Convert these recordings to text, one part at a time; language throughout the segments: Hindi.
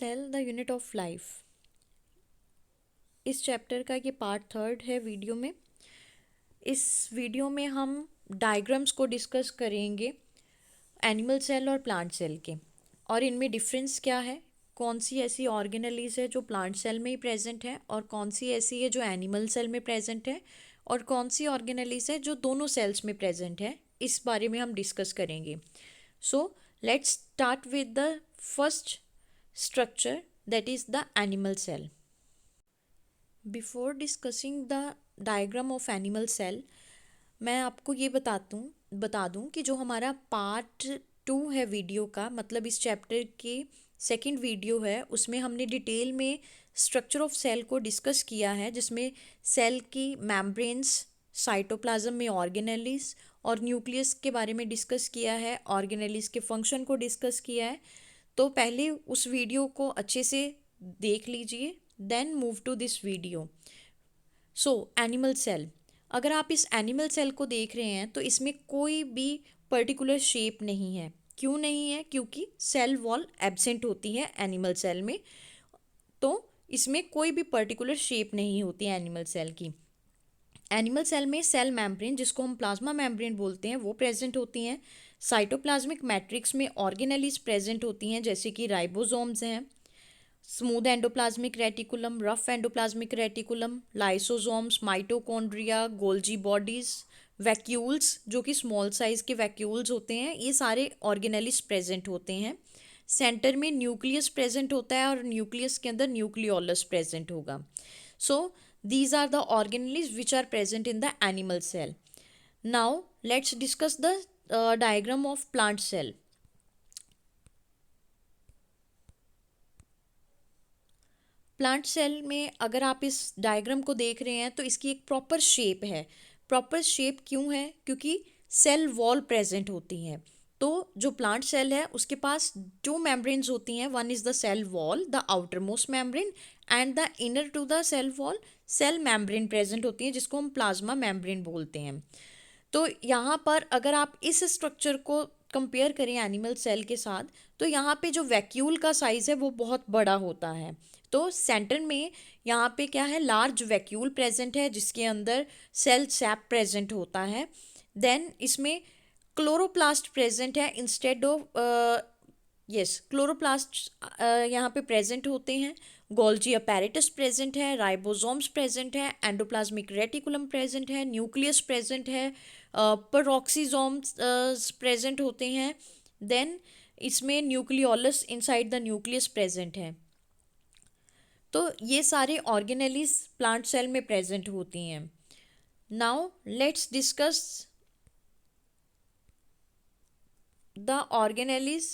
Cell the unit of life. इस चैप्टर का ये पार्ट 3 है वीडियो में। इस वीडियो में हम डायग्राम्स को डिस्कस करेंगे एनिमल सेल और प्लांट सेल के, और इनमें डिफरेंस क्या है, कौन सी ऐसी ऑर्गेनेलीज है जो प्लांट सेल में ही प्रेजेंट है और कौन सी ऐसी है जो एनिमल सेल में प्रेजेंट है, और कौन सी ऑर्गेनेलीज है जो दोनों सेल्स में प्रेजेंट है। इस बारे में हम डिस्कस करेंगे। So let's start with the first structure, that is the animal cell. Before discussing the diagram of animal cell, मैं आपको ये बता दूं कि जो हमारा पार्ट 2 है वीडियो का, मतलब इस चैप्टर के सेकंड वीडियो है, उसमें हमने डिटेल में स्ट्रक्चर ऑफ सेल को डिस्कस किया है, जिसमें सेल की मेम्ब्रेन्स, साइटोप्लाज्म में ऑर्गेनेलीज और न्यूक्लियस के बारे में डिस्कस किया है, ऑर्गेनेलीज के फंक्शन को डिस्कस किया है। तो पहले उस वीडियो को अच्छे से देख लीजिए, then move to this video. So animal cell, अगर आप इस एनिमल सेल को देख रहे हैं तो इसमें कोई भी पर्टिकुलर शेप नहीं है। क्यों नहीं है? क्योंकि सेल वॉल एब्सेंट होती है एनिमल सेल में, तो इसमें कोई भी पर्टिकुलर शेप नहीं होती है एनिमल सेल की। एनिमल सेल में सेल मेम्ब्रेन, जिसको हम प्लाज्मा मेम्ब्रेन बोलते हैं, वो प्रेजेंट होती हैं। साइटोप्लाज्मिक मैट्रिक्स में ऑर्गेनेलीज प्रेजेंट होती हैं, जैसे कि राइबोसोम्स हैं, smooth endoplasmic reticulum, rough endoplasmic reticulum, lysosomes, mitochondria, Golgi bodies, vacuoles, जो कि स्मॉल साइज के वैक्यूल्स होते हैं, ये सारे ऑर्गेनेलीज प्रेजेंट होते हैं। सेंटर में न्यूक्लियस प्रेजेंट होता है और न्यूक्लियस के अंदर न्यूक्लियोलस प्रेजेंट होगा। सो these are the organelles which are present in the animal cell. Now let's discuss the diagram of plant cell. Plant cell में अगर आप इस डायग्राम को देख रहे हैं तो इसकी एक प्रॉपर शेप है। प्रॉपर शेप क्यों है? क्योंकि सेल वॉल प्रेजेंट होती हैं। तो जो प्लांट सेल है उसके पास टू मेम्ब्रेन्स होती हैं। One is the cell wall, the outer most membrane, and the inner to the cell wall cell membrane present होती है, जिसको हम प्लाज्मा मेम्ब्रेन बोलते हैं। तो यहाँ पर अगर आप इस स्ट्रक्चर को कंपेयर करें एनिमल सेल के साथ, तो यहाँ पे जो वैक्यूल का साइज़ है वो बहुत बड़ा होता है। तो सेंटर में यहाँ पे क्या है, लार्ज वैक्यूल प्रेजेंट है, जिसके अंदर सेल सैप प्रेजेंट होता है। देन इसमें क्लोरोप्लास्ट प्रेजेंट है इंस्टेड ऑफ, यस, क्लोरोप्लास्ट यहाँ पे प्रेजेंट होते हैं। गोल्जी अपैरेटस प्रेजेंट है, राइबोसोम्स प्रेजेंट है, एंडोप्लाज्मिक रेटिकुलम प्रेजेंट है, न्यूक्लियस प्रेजेंट है, पेरोक्सीसोम्स प्रेजेंट होते हैं। देन इसमें nucleolus inside the nucleus present है। तो ये सारे ऑर्गेनेलीज प्लांट सेल में प्रेजेंट होती हैं। Now let's discuss the organelles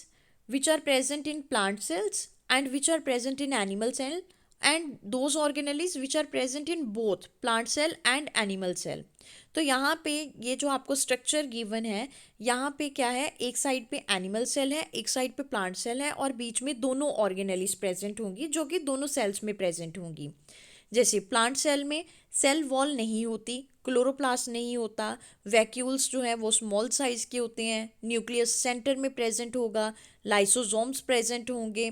which are present in plant cells and which are present in animal cell, and those organelles which are present in both plant cell and animal cell. तो यहाँ पे ये जो आपको स्ट्रक्चर गिवन है, यहाँ पे क्या है, एक साइड पे एनिमल सेल है, एक साइड पे प्लांट सेल है, और बीच में दोनों ऑर्गेनेलीज प्रेजेंट होंगी जो कि दोनों सेल्स में प्रेजेंट होंगी। जैसे प्लांट सेल में सेल वॉल नहीं होती, क्लोरोप्लास्ट नहीं होता, वैक्यूल्स जो है वो स्मॉल साइज के होते हैं, न्यूक्लियस सेंटर में प्रेजेंट होगा, लाइसोसोम्स प्रेजेंट होंगे,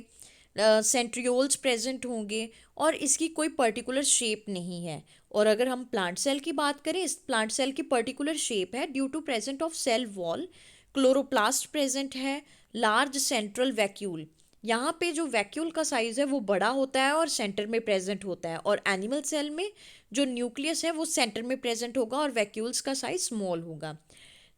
सेंट्रियोल्स प्रेजेंट होंगे, और इसकी कोई पर्टिकुलर शेप नहीं है। और अगर हम प्लांट सेल की बात करें, इस प्लांट सेल की पर्टिकुलर शेप है due to present of cell wall, chloroplast present है, लार्ज सेंट्रल वैक्यूल। यहाँ पे जो वैक्यूल का साइज है वो बड़ा होता है और सेंटर में प्रेजेंट होता है, और एनिमल सेल में जो न्यूक्लियस है वो सेंटर में प्रेजेंट होगा और वैक्यूल्स का साइज स्मॉल होगा।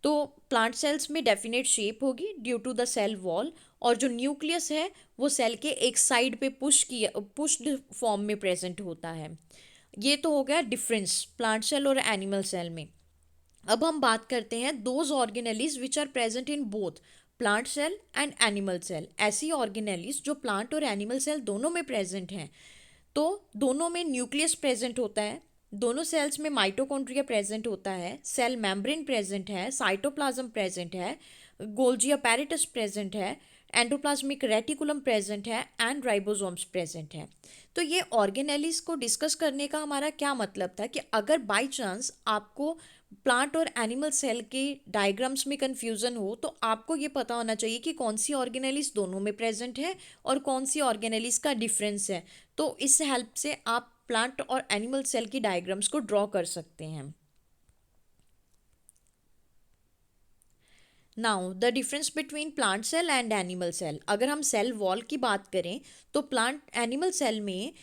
तो प्लांट सेल्स में डेफिनेट शेप होगी due to the cell wall, और जो न्यूक्लियस है वो सेल के एक साइड पे पुश्ड फॉर्म में प्रेजेंट होता है। ये तो हो गया डिफरेंस प्लांट सेल और एनिमल सेल में। अब हम बात करते हैं those organelles which are present in both plant cell and animal cell. ऐसी ऑर्गेनेलीज जो प्लांट और एनिमल सेल दोनों में प्रेजेंट हैं। तो दोनों में न्यूक्लियस प्रेजेंट होता है, दोनों सेल्स में माइटोकॉन्ड्रिया प्रेजेंट होता है, सेल मेम्ब्रेन प्रेजेंट है, साइटोप्लाज्म प्रेजेंट है, गोल्जी अपैरेटस प्रेजेंट है, एंडोप्लाज्मिक रेटिकुलम प्रेजेंट है, एंड राइबोसोम्स प्रेजेंट है। तो ये ऑर्गेनेलीज को डिस्कस करने का हमारा क्या मतलब था कि अगर बाय चांस आपको प्लांट और एनिमल सेल के डायग्राम्स में कन्फ्यूज़न हो तो आपको ये पता होना चाहिए कि कौन सी ऑर्गेनेलिस दोनों में प्रेजेंट है और कौन सी ऑर्गेनेलिस का डिफरेंस है। तो इस हेल्प से आप प्लांट और एनिमल सेल की डायग्राम्स को ड्रॉ कर सकते हैं। Now the difference between plant cell and animal cell. अगर हम सेल वॉल की बात करें तो प्लांट एनिमल सेल में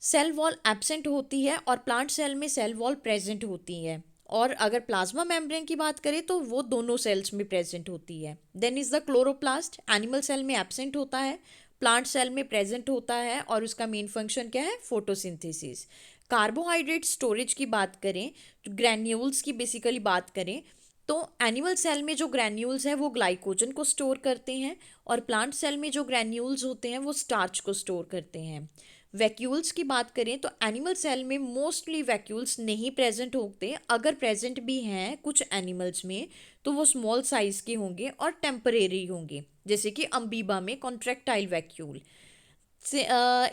सेल वॉल एब्सेंट होती है और प्लांट सेल में सेल वॉल प्रेजेंट होती है। और अगर प्लाज्मा मेम्ब्रेन की बात करें तो वो दोनों सेल्स में प्रेजेंट होती है। Then is the chloroplast, animal cell में एब्सेंट होता है, प्लांट सेल में प्रेजेंट होता है और उसका मेन फंक्शन क्या है, फोटोसिंथेसिस। कार्बोहाइड्रेट स्टोरेज की बात करें, ग्रैन्यूल्स की बेसिकली बात करें तो एनिमल सेल में जो ग्रैन्यूल्स हैं वो ग्लाइकोजन को स्टोर करते हैं और प्लांट सेल में जो ग्रैन्यूल्स होते हैं वो स्टार्च को स्टोर करते हैं। वैक्यूल्स की बात करें तो एनिमल सेल में मोस्टली वैक्यूल्स नहीं प्रेजेंट होते, अगर प्रेजेंट भी हैं कुछ एनिमल्स में तो वो स्मॉल साइज के होंगे और टेम्परेरी होंगे, जैसे कि अम्बीबा में contractile vacuole.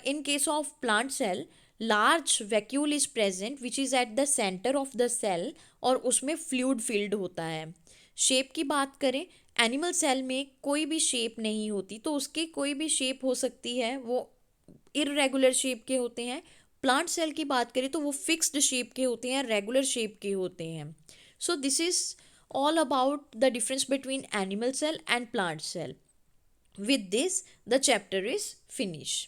In case of plant cell, large vacuole is present which is at the center of the cell और उसमें फ्लूइड फील्ड होता है। शेप की बात करें, एनिमल सेल में कोई भी शेप नहीं होती, तो उसकी कोई भी शेप हो सकती है, वो इरेगुलर शेप के होते हैं। प्लांट सेल की बात करें तो वो फिक्स्ड शेप के होते हैं, रेगुलर शेप के होते हैं। So this is all about the difference between animal cell and plant cell. With this, the chapter is finished.